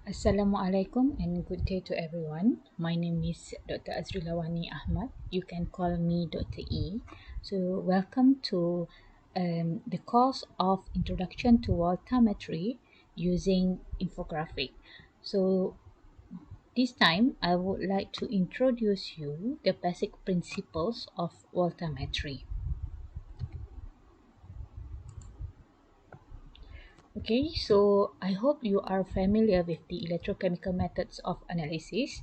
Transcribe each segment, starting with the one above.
Assalamualaikum and good day to everyone. My name is Dr. Azrilawani Ahmad. You can call me Dr. E. So welcome to the course of Introduction to Voltammetry using infographic. So this time I would like to introduce you the basic principles of voltammetry. Okay, so I hope you are familiar with the electrochemical methods of analysis,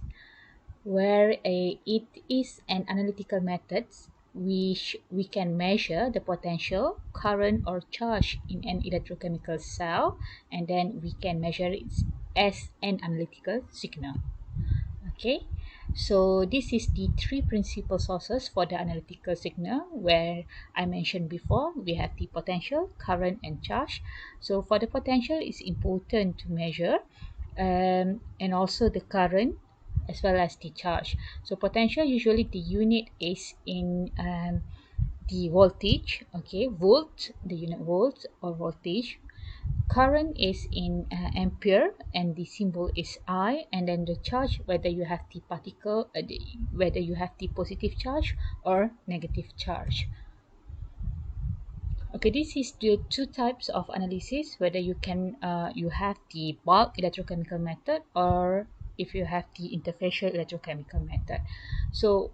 where it is an analytical method which we can measure the potential, current or charge in an electrochemical cell, and then we can measure it as an analytical signal. Okay, so this is the three principal sources for the analytical signal, where I mentioned before we have the potential, current and charge. So for the potential, it's important to measure and also the current as well as the charge. So potential, usually the unit is in the voltage, okay, volt, the unit volt or voltage. Current is in ampere and the symbol is I, and then the charge, whether you have the particle, whether you have the positive charge or negative charge. Okay, this is the two types of analysis, whether you have the bulk electrochemical method or if you have the interfacial electrochemical method. So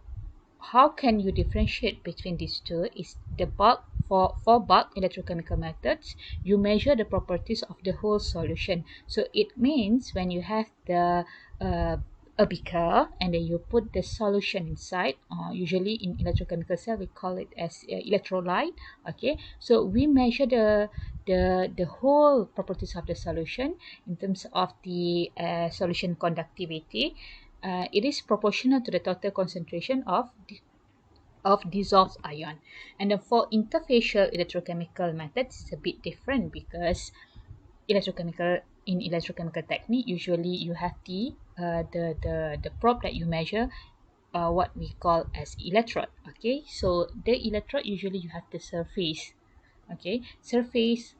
how can you differentiate between these two is the bulk. For bulk electrochemical methods, you measure the properties of the whole solution. So it means when you have a beaker and then you put the solution inside, usually in electrochemical cell we call it as electrolyte. Okay, so we measure the whole properties of the solution in terms of the solution conductivity. It is proportional to the total concentration of dissolved ion. And then for interfacial electrochemical methods, it's a bit different because in electrochemical technique, usually you have the probe that you measure, what we call as electrode. Okay, so the electrode, usually you have the surface, okay, surface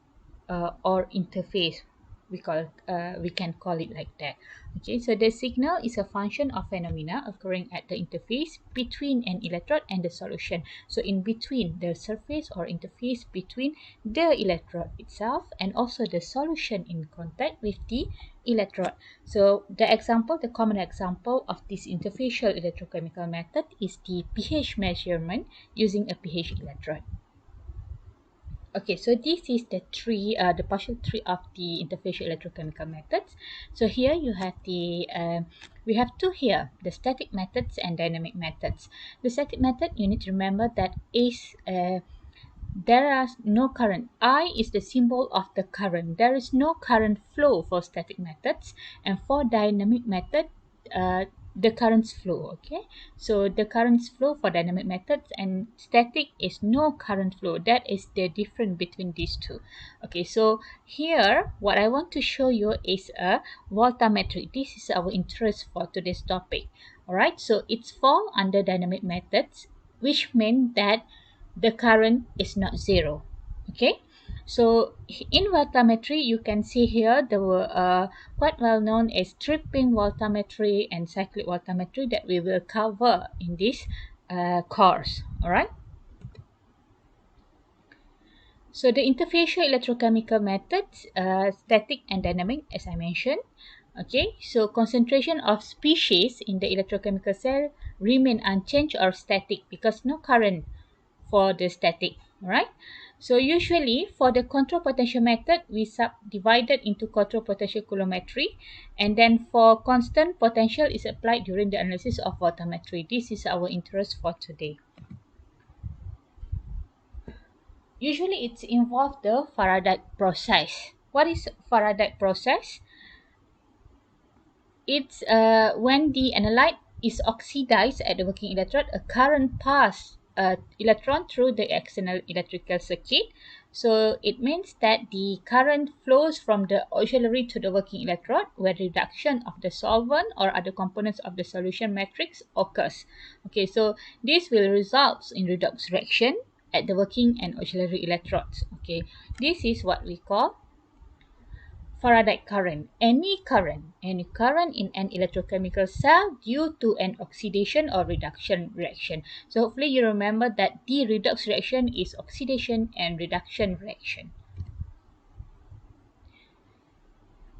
or interface, we can call it like that. Okay, so the signal is a function of phenomena occurring at the interface between an electrode and the solution. So in between the surface or interface between the electrode itself and also the solution in contact with the electrode. So the common example of this interfacial electrochemical method is the pH measurement using a pH electrode. Okay, so this is the partial tree of the interfacial electrochemical methods. So here you have we have two here, the static methods and dynamic methods. The static method, you need to remember that there are no current. I is the symbol of the current. There is no current flow for static methods, and for dynamic method, the currents flow. Okay, so the currents flow for dynamic methods, and static is no current flow. That is the difference between these two. Okay, so here what I want to show you is a voltammetry. This is our interest for today's topic. All right, so it's fall under dynamic methods, which means that the current is not zero. Okay, so in voltammetry, you can see here the quite well known as tripping voltammetry and cyclic voltammetry that we will cover in this course. All right, so the interfacial electrochemical methods, static and dynamic, as I mentioned. Okay, so concentration of species in the electrochemical cell remain unchanged or static because no current for the static. Right, so usually for the control potential method, we subdivided into control potential coulometry, and then for constant potential is applied during the analysis of voltammetry. This is our interest for today. Usually it's involved the Faraday process. What is Faraday process? It's when the analyte is oxidized at the working electrode, a current pass electron through the external electrical circuit. So it means that the current flows from the auxiliary to the working electrode, where reduction of the solvent or other components of the solution matrix occurs. Okay, so this will result in redox reaction at the working and auxiliary electrodes. Okay, this is what we call Faraday current. Any current in an electrochemical cell due to an oxidation or reduction reaction. So hopefully you remember that the redox reaction is oxidation and reduction reaction.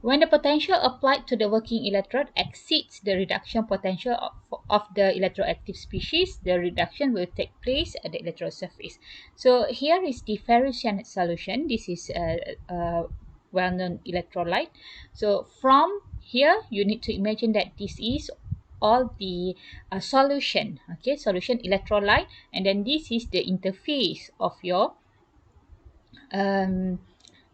When the potential applied to the working electrode exceeds the reduction potential of the electroactive species, the reduction will take place at the electrode surface. So here is the ferrocyanide solution. This is a well-known electrolyte. So from here, you need to imagine that this is all the solution, okay, solution electrolyte, and then this is the interface of your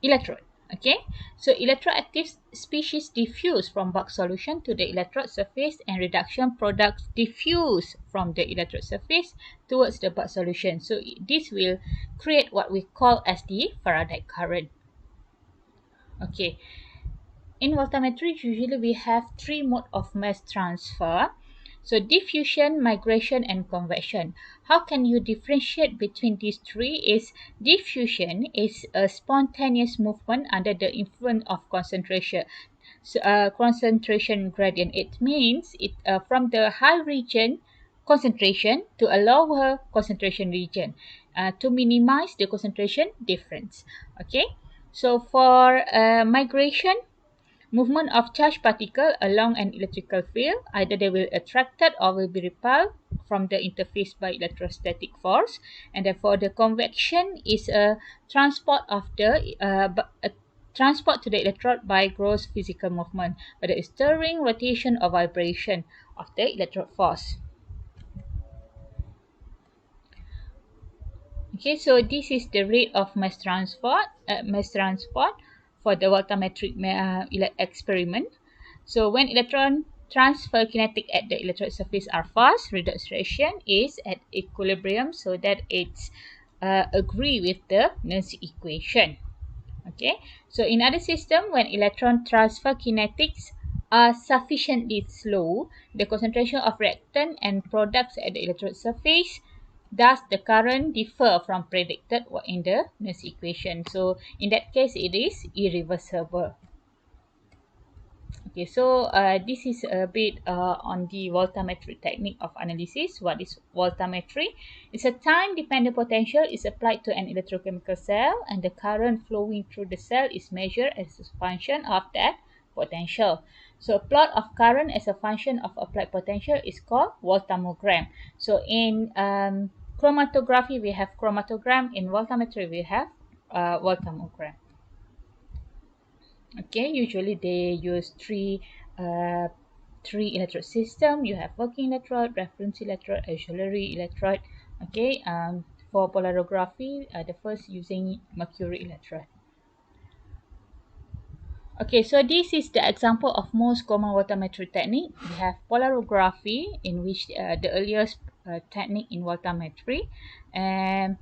electrode. Okay, so electroactive species diffuse from bulk solution to the electrode surface, and reduction products diffuse from the electrode surface towards the bulk solution. So this will create what we call as the Faraday current. Okay, in voltammetry, usually we have three modes of mass transfer. So diffusion, migration, and convection. How can you differentiate between these three? Is diffusion is a spontaneous movement under the influence of concentration. So, concentration gradient. It means it from the high region concentration to a lower concentration region to minimize the concentration difference. Okay. So for migration, movement of charged particle along an electrical field, either they will attracted or will be repelled from the interface by electrostatic force. And therefore the convection is a transport of the transport to the electrode by gross physical movement, whether it's stirring, rotation, or vibration of the electrode force. Okay, so this is the rate of mass transport for the voltammetric experiment. So when electron transfer kinetic at the electrode surface are fast, redox reaction is at equilibrium, so that it's agree with the Nernst equation. Okay, so in other system, when electron transfer kinetics are sufficiently slow, the concentration of reactant and products at the electrode surface, thus the current differ from predicted in the Nernst equation. So in that case, it is irreversible. Okay, so this is a bit on the voltammetry technique of analysis. What is voltammetry? It's a time-dependent potential is applied to an electrochemical cell, and the current flowing through the cell is measured as a function of that potential. So a plot of current as a function of applied potential is called voltammogram. So in chromatography, we have chromatogram. In voltammetry, we have voltammogram. Okay, usually they use three electrode system. You have working electrode, reference electrode, auxiliary electrode. Okay, for polarography, the first using mercury electrode. Okay, so this is the example of most common voltammetry technique. We have polarography, in which the earliest technique in voltammetry, and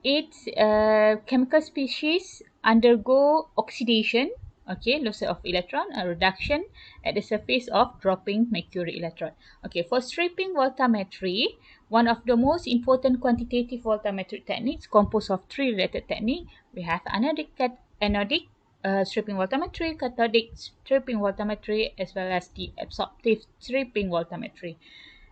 its chemical species undergo oxidation, okay, loss of electron, a reduction at the surface of dropping mercury electron. Okay, for stripping voltammetry, one of the most important quantitative voltammetric techniques composed of three related techniques. We have anodic stripping voltammetry, cathodic stripping voltammetry, as well as the absorptive stripping voltammetry.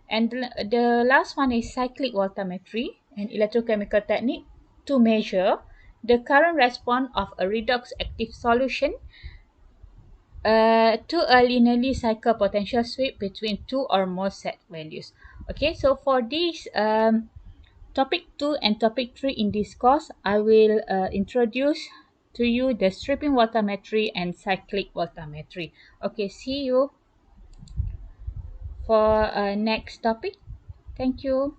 And the last one is cyclic voltammetry, an electrochemical technique to measure the current response of a redox active solution to a linearly cycle potential sweep between two or more set values. Okay, so for this topic 2 and topic 3 in this course, I will introduce to you the stripping voltammetry and cyclic voltammetry. Okay, see you for next topic. Thank you.